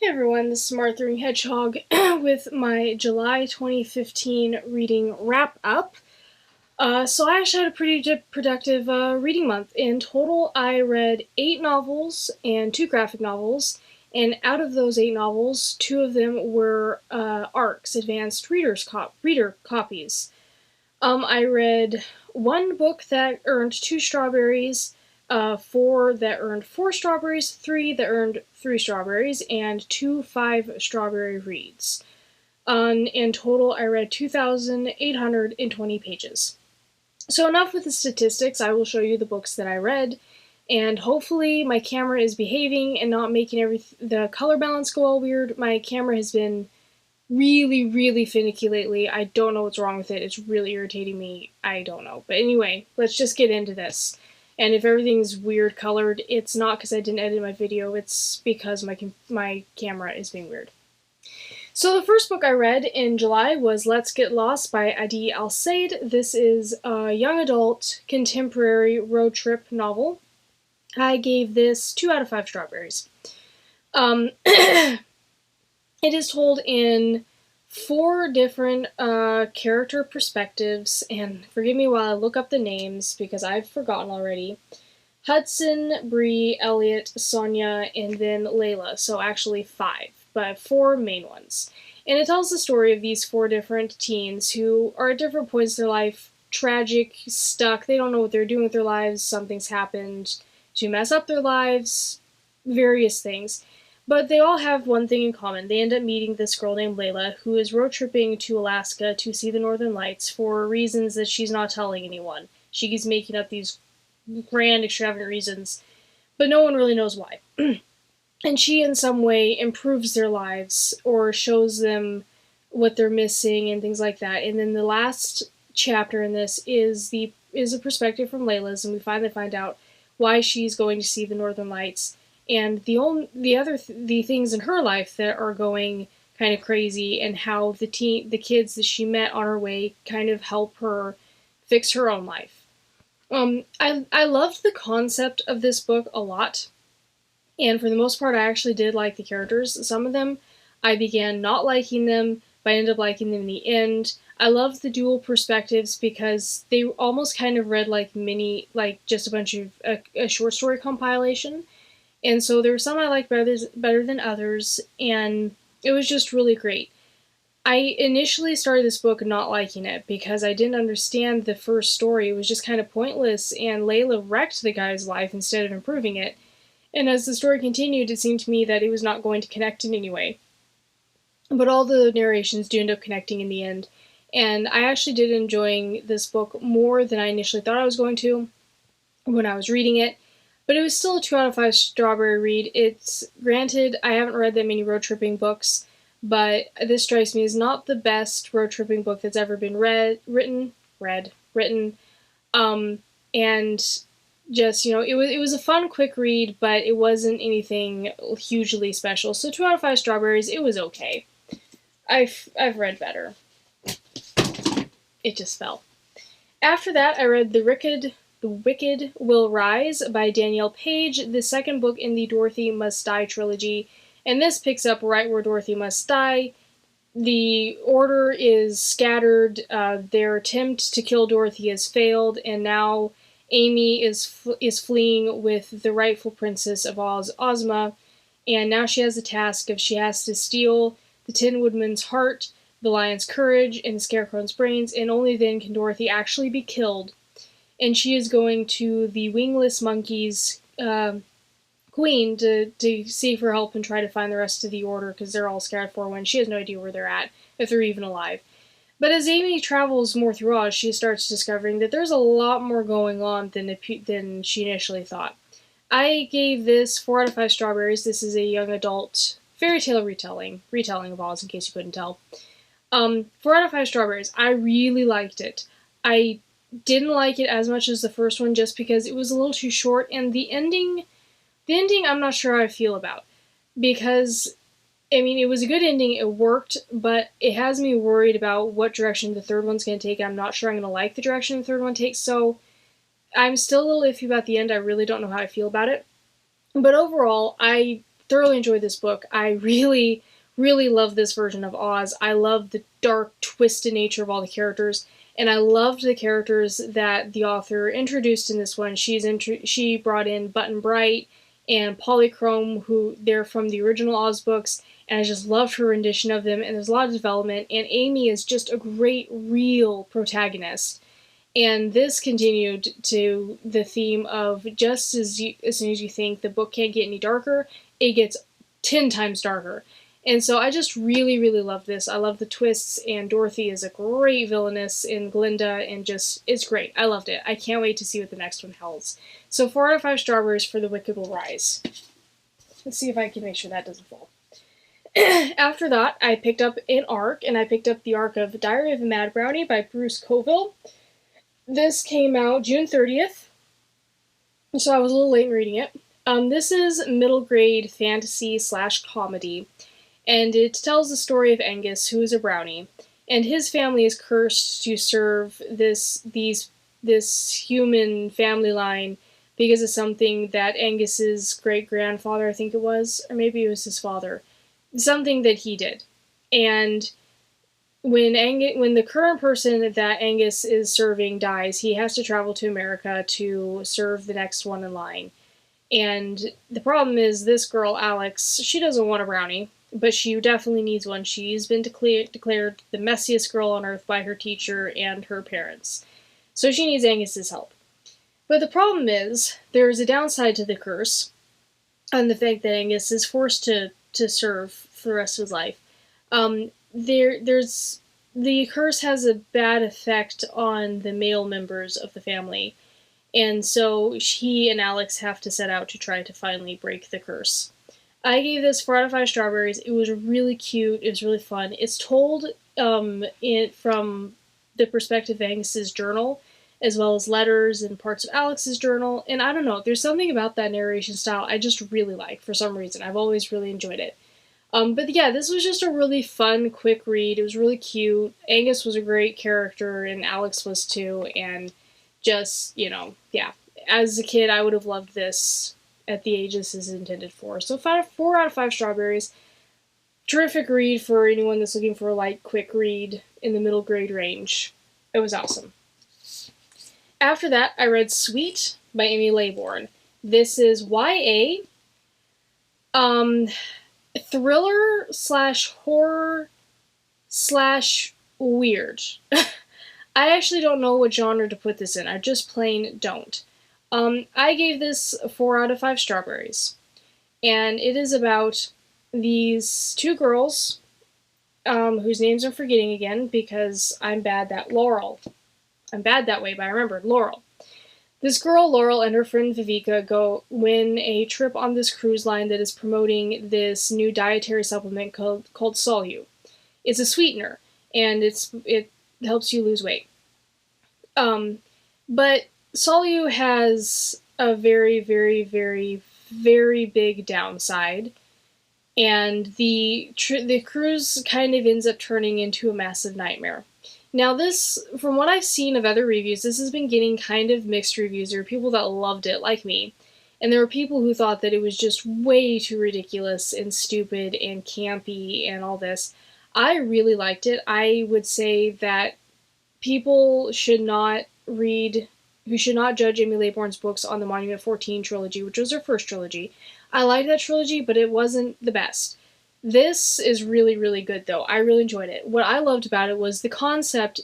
Hey everyone, this is Marthering Hedgehog with my July 2015 reading wrap up. So I actually had a pretty productive reading month. In total, I read 8 novels and 2 graphic novels, and out of those 8 novels, 2 of them were ARCs, Advanced Reader Copies. I read 1 book that earned 2 strawberries, 4 that earned 4 strawberries, 3 that earned 3 strawberries, and 2 5-strawberry reads. In total, I read 2,820 pages. So enough with the statistics. I will show you the books that I read, and hopefully my camera is behaving and not making the color balance go all weird. My camera has been really finicky lately. I don't know what's wrong with it. It's really irritating me. I don't know. But anyway, let's just get into this. And if everything's weird colored, it's not because I didn't edit my video. It's because my camera is being weird. So the first book I read in July was Let's Get Lost by Adi Al-Said. This is a young adult contemporary road trip novel. I gave this 2 out of 5 strawberries. It is told in 4 different character perspectives, and forgive me while I look up the names because I've forgotten already. Hudson, Bree, Elliot, Sonia, and then Layla, so actually 5, but 4 main ones. And it tells the story of these 4 different teens who are at different points in their life, tragic, stuck, they don't know what they're doing with their lives, something's happened to mess up their lives, various things. But they all have one thing in common. They end up meeting this girl named Layla, who is road tripping to Alaska to see the Northern Lights for reasons that she's not telling anyone. She's making up these grand, extravagant reasons, but no one really knows why. And she, in some way, improves their lives or shows them what they're missing and things like that. And then the last chapter in this is a perspective from Layla's, and we finally find out why she's going to see the Northern Lights. And the things in her life that are going kind of crazy, and how the kids that she met on her way kind of help her fix her own life. I loved the concept of this book a lot, and for the most part, I actually did like the characters. Some of them, I began not liking them, but I ended up liking them in the end. I loved the dual perspectives because they almost kind of read like just a bunch of a short story compilation. And so there were some I liked better than others, and it was just really great. I initially started this book not liking it because I didn't understand the first story. It was just kind of pointless, and Layla wrecked the guy's life instead of improving it. And as the story continued, it seemed to me that it was not going to connect in any way. But all the narrations do end up connecting in the end. And I actually did enjoy this book more than I initially thought I was going to when I was reading it. But it was still a 2 out of 5 strawberry read. It's granted, I haven't read that many road tripping books, but this strikes me as not the best road tripping book that's ever been written. And just, it was a fun, quick read, but it wasn't anything hugely special. So 2 out of 5 strawberries, it was okay. I've read better. It just fell. After that, I read The Wicked Will Rise by Danielle Page, the second book in the Dorothy Must Die trilogy, and this picks up right where Dorothy Must Die. The Order is scattered, their attempt to kill Dorothy has failed, and now Amy is fleeing with the rightful princess of Oz, Ozma, and now she has the task of she has to steal the Tin Woodman's heart, the lion's courage, and the scarecrow's brains, and only then can Dorothy actually be killed. And she is going to the wingless monkey's queen to seek for help and try to find the rest of the Order, because they're all scattered for one. She has no idea where they're at, if they're even alive. But as Amy travels more through Oz, she starts discovering that there's a lot more going on than she initially thought. I gave this 4 out of 5 strawberries. This is a young adult fairy tale retelling of Oz, in case you couldn't tell. 4 out of 5 strawberries. I really liked it. I didn't like it as much as the first one just because it was a little too short, and the ending I'm not sure how I feel about, because it was a good ending, it worked, but it has me worried about what direction the third one's going to take. I'm not sure I'm going to like the direction the third one takes, so I'm still a little iffy about the end. I really don't know how I feel about it. But overall, I thoroughly enjoyed this book. I really, really love this version of Oz. I love the dark, twisted nature of all the characters, and I loved the characters that the author introduced in this one. She brought in Button Bright and Polychrome, who they're from the original Oz books, and I just loved her rendition of them, and there's a lot of development, and Amy is just a great, real protagonist. And this continued to the theme of just as soon as you think the book can't get any darker, it gets 10 times darker. And so I just really, really love this. I love the twists, and Dorothy is a great villainess in Glinda, and just, it's great. I loved it. I can't wait to see what the next one holds. So 4 out of 5 strawberries for The Wicked Will Rise. Let's see if I can make sure that doesn't fall. After that, I picked up an arc, and I picked up the arc of Diary of Mad Brownie by Bruce Coville. This came out June 30th, so I was a little late in reading it. This is middle grade fantasy / comedy, and it tells the story of Angus, who is a brownie, and his family is cursed to serve this human family line because of something that Angus's great-grandfather, I think it was, or maybe it was his father, something that he did. And when the current person that Angus is serving dies, he has to travel to America to serve the next one in line. And the problem is, this girl, Alex, she doesn't want a brownie, but she definitely needs one. She's been declared the messiest girl on earth by her teacher and her parents. So she needs Angus's help. But the problem is, there is a downside to the curse, and the fact that Angus is forced to serve for the rest of his life. The curse has a bad effect on the male members of the family, and so he and Alex have to set out to try to finally break the curse. I gave this 4 out of 5 strawberries. It was really cute. It was really fun. It's told from the perspective of Angus's journal, as well as letters and parts of Alex's journal, and I don't know, there's something about that narration style I just really like for some reason. I've always really enjoyed it. But yeah, this was just a really fun, quick read. It was really cute. Angus was a great character, and Alex was too, and just, yeah. As a kid, I would have loved this at the age this is intended for. So 4 out of 5 strawberries. Terrific read for anyone that's looking for a light, quick read in the middle grade range. It was awesome. After that, I read Sweet by Amy Laybourne. This is YA. Thriller / horror / weird. I actually don't know what genre to put this in. I just plain don't. I gave this 4 out of 5 strawberries. And it is about these 2 girls, whose names I'm forgetting again because I'm bad that way, but I remembered Laurel. This girl, Laurel, and her friend Viveka win a trip on this cruise line that is promoting this new dietary supplement called Solu. It's a sweetener, and it helps you lose weight. But Solu has a very, very, very, very big downside, and the cruise kind of ends up turning into a massive nightmare. Now this, from what I've seen of other reviews, this has been getting kind of mixed reviews. There were people that loved it, like me, and there were people who thought that it was just way too ridiculous and stupid and campy and all this. I really liked it. I would say that people should not judge Amy Laybourne's books on the Monument 14 trilogy, which was her first trilogy. I liked that trilogy, but it wasn't the best. This is really, really good, though. I really enjoyed it. What I loved about it was the concept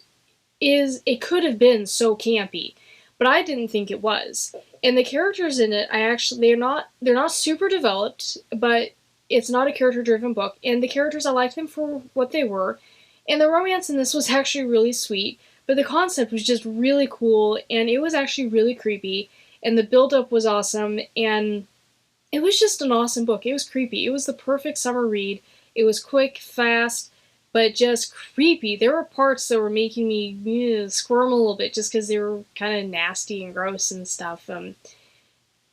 it could have been so campy, but I didn't think it was. And the characters in it, they're not super developed, but it's not a character-driven book. And the characters, I liked them for what they were. And the romance in this was actually really sweet, but the concept was just really cool, and it was actually really creepy, and the build-up was awesome, and it was just an awesome book. It was creepy. It was the perfect summer read. It was quick, fast, but just creepy. There were parts that were making me squirm a little bit just because they were kind of nasty and gross and stuff.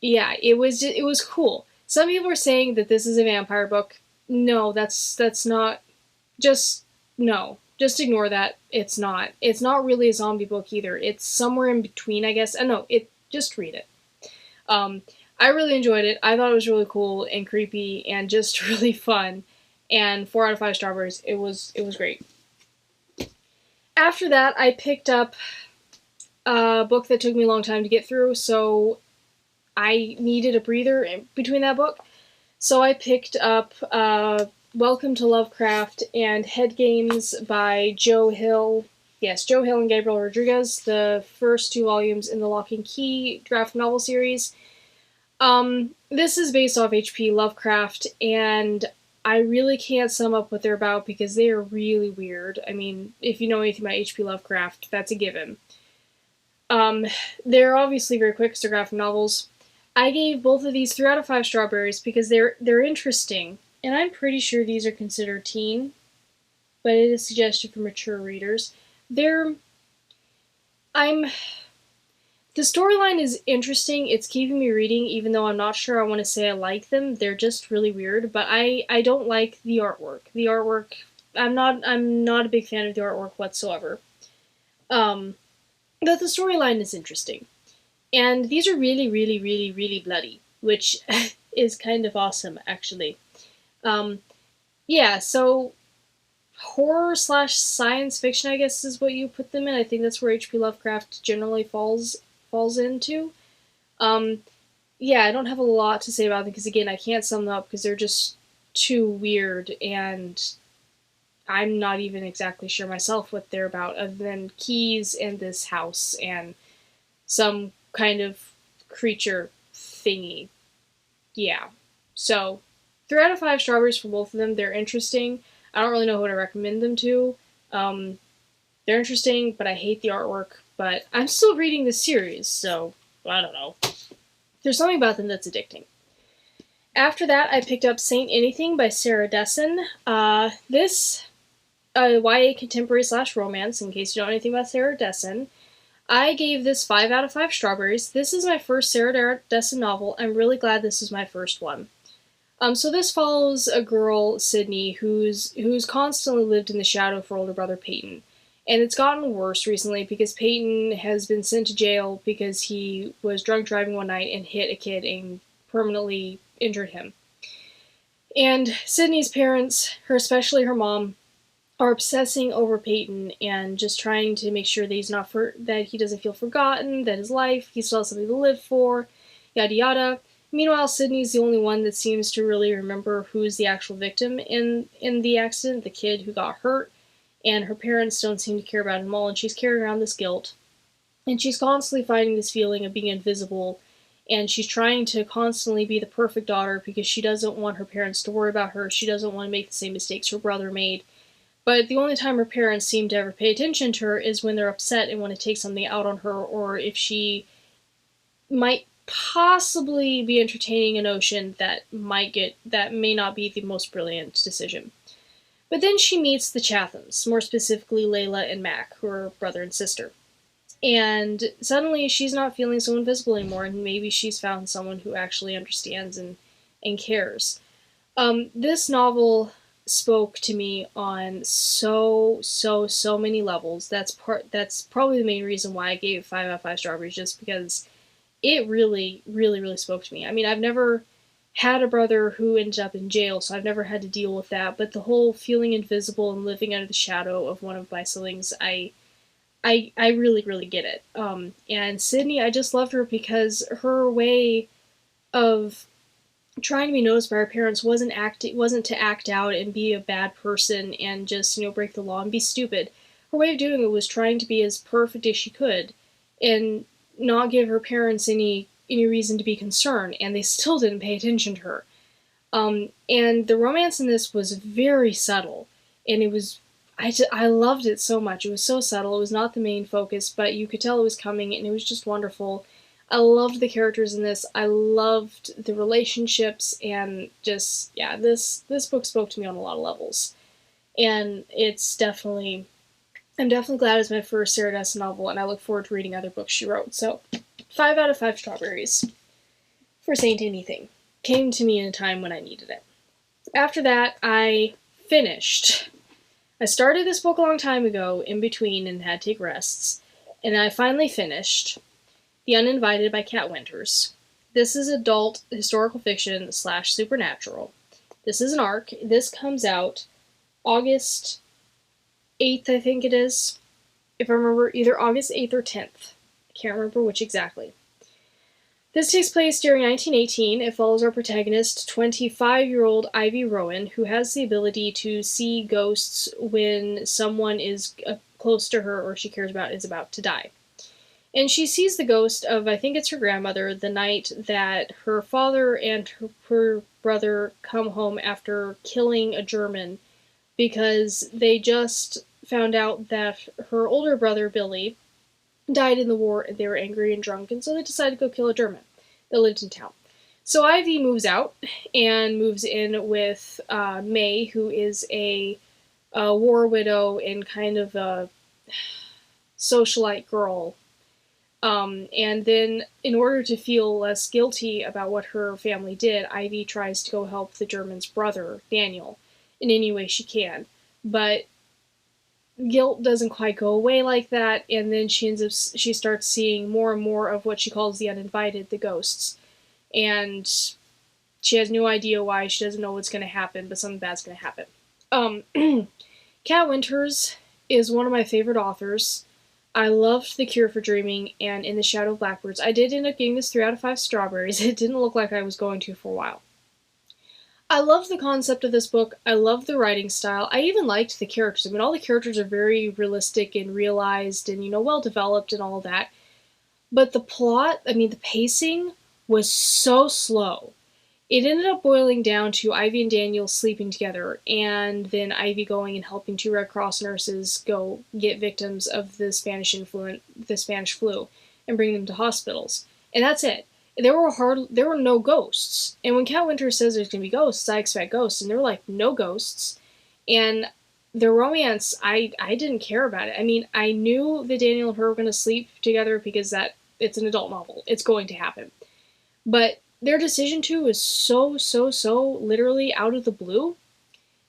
Yeah, it was cool. Some people are saying that this is a vampire book. No, that's not. No. Just ignore that. It's not. It's not really a zombie book either. It's somewhere in between, I guess. No, just read it. I really enjoyed it. I thought it was really cool and creepy and just really fun. And 4 out of 5 strawberries. It was great. After that, I picked up a book that took me a long time to get through, so I needed a breather in between that book. So I picked up Welcome to Lovecraft and Head Games by Joe Hill. Yes, Joe Hill and Gabriel Rodriguez, the first 2 volumes in the Lock and Key graphic novel series. This is based off H.P. Lovecraft, and I really can't sum up what they're about because they are really weird. I mean, if you know anything about H.P. Lovecraft, that's a given. They're obviously very quick because they're graphic novels. I gave both of these 3 out of 5 strawberries because they're interesting, and I'm pretty sure these are considered teen, but it is suggested for mature readers. I'm The storyline is interesting. It's keeping me reading, even though I'm not sure I want to say I like them. They're just really weird, but I don't like the artwork. The artwork, I'm not a big fan of the artwork whatsoever. But the storyline is interesting. And these are really, really, really, really bloody, which is kind of awesome, actually. Um, yeah, so horror slash science fiction, I guess, is what you put them in. I think that's where H.P. Lovecraft generally falls into. Um, yeah, I don't have a lot to say about them because again, I can't sum them up because they're just too weird, and I'm not even exactly sure myself what they're about, other than keys and this house and some kind of creature thingy. Yeah. So, 3 out of 5 strawberries for both of them. They're interesting. I don't really know who to recommend them to. Um, they're interesting, but I hate the artwork. But I'm still reading the series, so I don't know. There's something about them that's addicting. After that, I picked up Saint Anything by Sarah Dessen. This YA contemporary slash romance, in case you know anything about Sarah Dessen. I gave this 5 out of 5 strawberries. This is my first Sarah Dessen novel. I'm really glad this is my first one. So this follows a girl, Sydney, who's constantly lived in the shadow of her older brother Peyton. And it's gotten worse recently because Peyton has been sent to jail because he was drunk driving one night and hit a kid and permanently injured him. And Sydney's parents, especially her mom, are obsessing over Peyton and just trying to make sure that that he doesn't feel forgotten, that his life, he still has something to live for, yada yada. Meanwhile, Sydney's the only one that seems to really remember who's the actual victim in the accident, the kid who got hurt, and her parents don't seem to care about him all, and she's carrying around this guilt. And she's constantly fighting this feeling of being invisible, and she's trying to constantly be the perfect daughter because she doesn't want her parents to worry about her, she doesn't want to make the same mistakes her brother made. But the only time her parents seem to ever pay attention to her is when they're upset and want to take something out on her, or if she might possibly be entertaining a notion that may not be the most brilliant decision. But then she meets the Chathams, more specifically Layla and Mac, who are brother and sister. And suddenly she's not feeling so invisible anymore, and maybe she's found someone who actually understands and cares. This novel spoke to me on so many levels. That's probably the main reason why I gave it 5 out of 5 strawberries, just because it really, really, really spoke to me. I mean, I've never had a brother who ended up in jail, so I've never had to deal with that, but the whole feeling invisible and living under the shadow of one of my siblings, I really, really get it. And Sydney, I just loved her because her way of trying to be noticed by her parents wasn't to act out and be a bad person and just, break the law and be stupid. Her way of doing it was trying to be as perfect as she could and not give her parents any reason to be concerned, and they still didn't pay attention to her. And the romance in this was very subtle, and I loved it so much. It was so subtle. It was not the main focus, but you could tell it was coming, and it was just wonderful. I loved the characters in this. I loved the relationships, and just, yeah, this book spoke to me on a lot of levels. And I'm definitely glad it's my first Sarah Dessen novel, and I look forward to reading other books she wrote. So, 5 out of 5 strawberries for Saint Anything. Came to me in a time when I needed it. After that, I finished. I started this book a long time ago, in between, and had to take rests, and I finally finished The Uninvited by Kat Winters. This is adult historical fiction slash supernatural. This is an arc. This comes out August 8th, I think it is. If I remember, either August 8th or 10th. I can't remember which exactly. This takes place during 1918. It follows our protagonist, 25-year-old Ivy Rowan, who has the ability to see ghosts when someone is close to her or she cares about is about to die. And she sees the ghost of, I think it's her grandmother, the night that her father and her brother come home after killing a German because they just found out that her older brother, Billy, died in the war and they were angry and drunk, and so they decided to go kill a German that lived in town. So Ivy moves out and moves in with May, who is a war widow and kind of a socialite girl. And then, in order to feel less guilty about what her family did, Ivy tries to go help the German's brother, Daniel, in any way she can. But guilt doesn't quite go away like that, and then she starts seeing more and more of what she calls the uninvited, the ghosts. And she has no idea why, she doesn't know what's going to happen, but something bad's going to happen. Kat Winters is one of my favorite authors. I loved The Cure for Dreaming and In the Shadow of Blackbirds. I did end up giving this 3 out of 5 strawberries. It didn't look like I was going to for a while. I love the concept of this book. I love the writing style. I even liked the characters. I mean, all the characters are very realistic and realized and, well developed and all that. But the plot, the pacing was so slow. It ended up boiling down to Ivy and Daniel sleeping together, and then Ivy going and helping 2 Red Cross nurses go get victims of the Spanish flu and bring them to hospitals. And that's it. There were no ghosts. And when Kat Winters says there's going to be ghosts, I expect ghosts. And there were, no ghosts. And the romance, I didn't care about it. I knew that Daniel and her were going to sleep together because it's an adult novel. It's going to happen. But their decision to was so literally out of the blue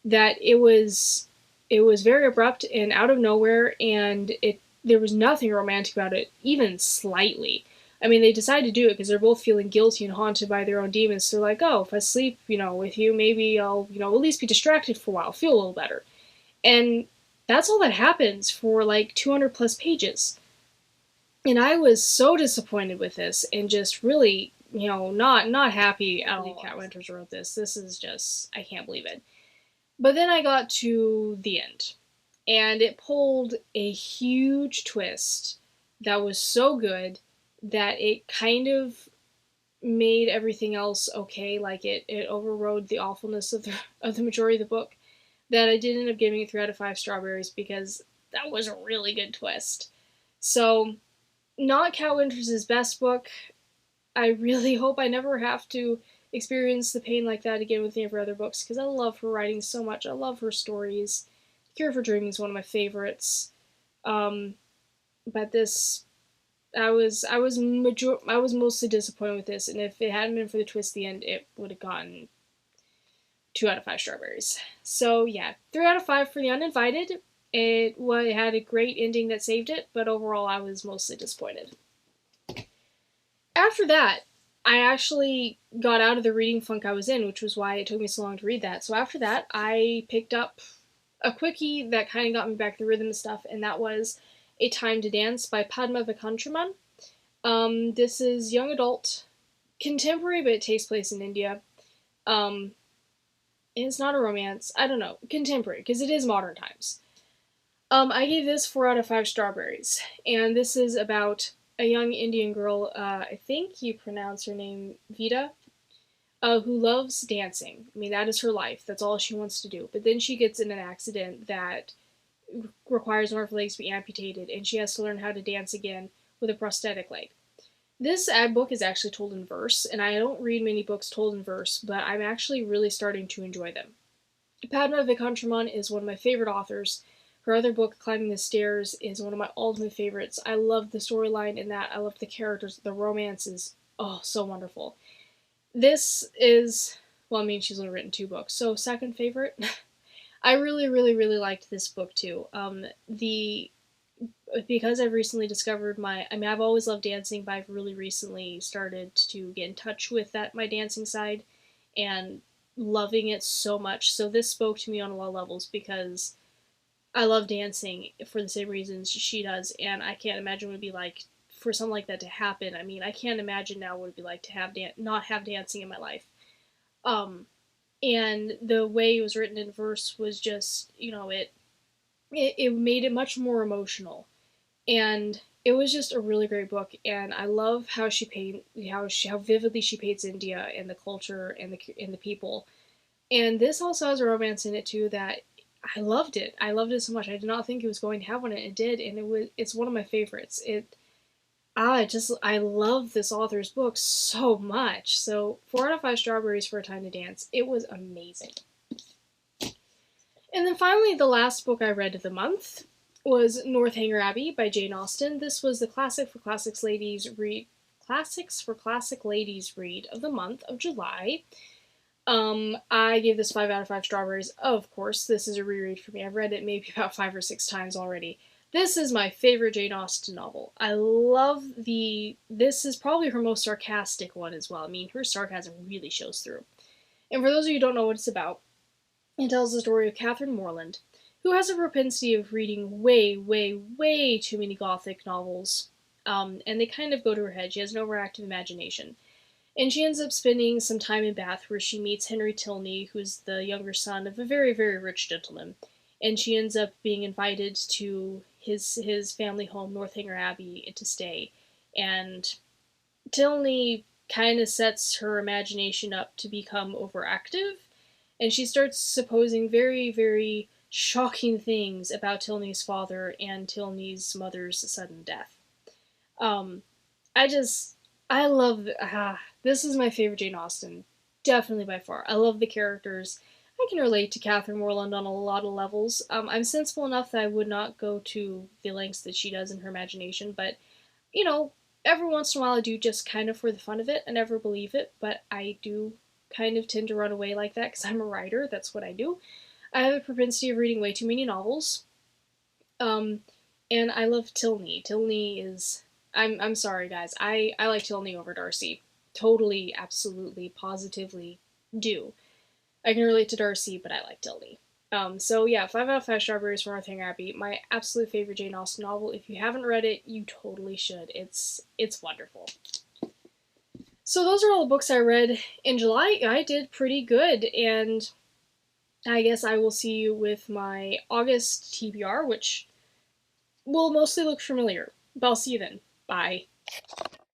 that it was very abrupt and out of nowhere, and there was nothing romantic about it, even slightly. They decided to do it because they're both feeling guilty and haunted by their own demons. So they're like, oh, if I sleep, with you, maybe I'll, at least be distracted for a while, feel a little better. And that's all that happens for 200 plus pages. And I was so disappointed with this and just really, not happy at all. Kat Winters wrote this. This is just, I can't believe it. But then I got to the end, and it pulled a huge twist that was so good that it kind of made everything else okay. It overrode the awfulness of the majority of the book, that I did end up giving it 3 out of 5 strawberries because that was a really good twist. So, not Kat Winters' best book. I really hope I never have to experience the pain like that again with any of her other books, because I love her writing so much. I love her stories. Cure for Dreaming is one of my favorites. But this, I was mostly disappointed with this, and if it hadn't been for the twist at the end, it would have gotten 2 out of 5 strawberries. So yeah, 3 out of 5 for The Uninvited. It had a great ending that saved it, but overall I was mostly disappointed. After that, I actually got out of the reading funk I was in, which was why it took me so long to read that. So after that, I picked up a quickie that kind of got me back to the rhythm and stuff, and that was A Time to Dance by Padma Vikramaraman. This is young adult, contemporary, but it takes place in India. And it's not a romance. I don't know. Contemporary, because it is modern times. I gave this 4 out of 5 strawberries, and this is about a young Indian girl, I think you pronounce her name Vida, who loves dancing. That is her life. That's all she wants to do. But then she gets in an accident that requires one of her legs to be amputated, and she has to learn how to dance again with a prosthetic leg. This book is actually told in verse, and I don't read many books told in verse, but I'm actually really starting to enjoy them. Padma Vikramaraman is one of my favorite authors. Her other book, Climbing the Stairs, is one of my ultimate favorites. I love the storyline in that. I love the characters. The romance is, so wonderful. This is, she's only written 2 books, so second favorite. I really liked this book too. The because I've recently discovered I've always loved dancing, but I've really recently started to get in touch with my dancing side and loving it so much. So this spoke to me on a lot of levels because I love dancing for the same reasons she does, and I can't imagine what it'd be like for something like that to happen. I mean, I can't imagine now what it'd be like to not have dancing in my life. Um, and the way it was written in verse was just, it made it much more emotional, and it was just a really great book. And I love how how vividly she paints India and the culture and the people. And this also has a romance in it too that I loved it. I loved it so much. I did not think it was going to have one, and it did, and it's one of my favorites. I love this author's book so much. So 4 out of 5 strawberries for A Time to Dance. It was amazing. And then finally, the last book I read of the month was Northanger Abbey by Jane Austen. This was the Classics for Classic Ladies read of the month of July. I gave this 5 out of 5 strawberries. Of course, this is a reread for me. I've read it maybe about 5 or 6 times already. This is my favorite Jane Austen novel. This is probably her most sarcastic one as well. I mean, her sarcasm really shows through. And for those of you who don't know what it's about, it tells the story of Catherine Morland, who has a propensity of reading way, way, way too many Gothic novels. And they kind of go to her head. She has an overactive imagination. And she ends up spending some time in Bath where she meets Henry Tilney, who's the younger son of a very, very rich gentleman. And she ends up being invited to his family home, Northanger Abbey, to stay. And Tilney kind of sets her imagination up to become overactive, and she starts supposing very, very shocking things about Tilney's father and Tilney's mother's sudden death. Um, I just, I love, this is my favorite Jane Austen, definitely by far. I love the characters. I can relate to Catherine Morland on a lot of levels. I'm sensible enough that I would not go to the lengths that she does in her imagination, but, you know, every once in a while I do just kind of for the fun of it. I never believe it, but I do kind of tend to run away like that because I'm a writer. That's what I do. I have a propensity of reading way too many novels. Um, and I love Tilney. Tilney is. I'm sorry, guys. I like Tilney over Darcy. Totally, absolutely, positively do. I can relate to Darcy, but I like Tilney. So yeah, 5 out of 5 strawberries from Northanger Abbey. My absolute favorite Jane Austen novel. If you haven't read it, you totally should. It's wonderful. So those are all the books I read in July. I did pretty good, and I guess I will see you with my August TBR, which will mostly look familiar. But I'll see you then. Bye.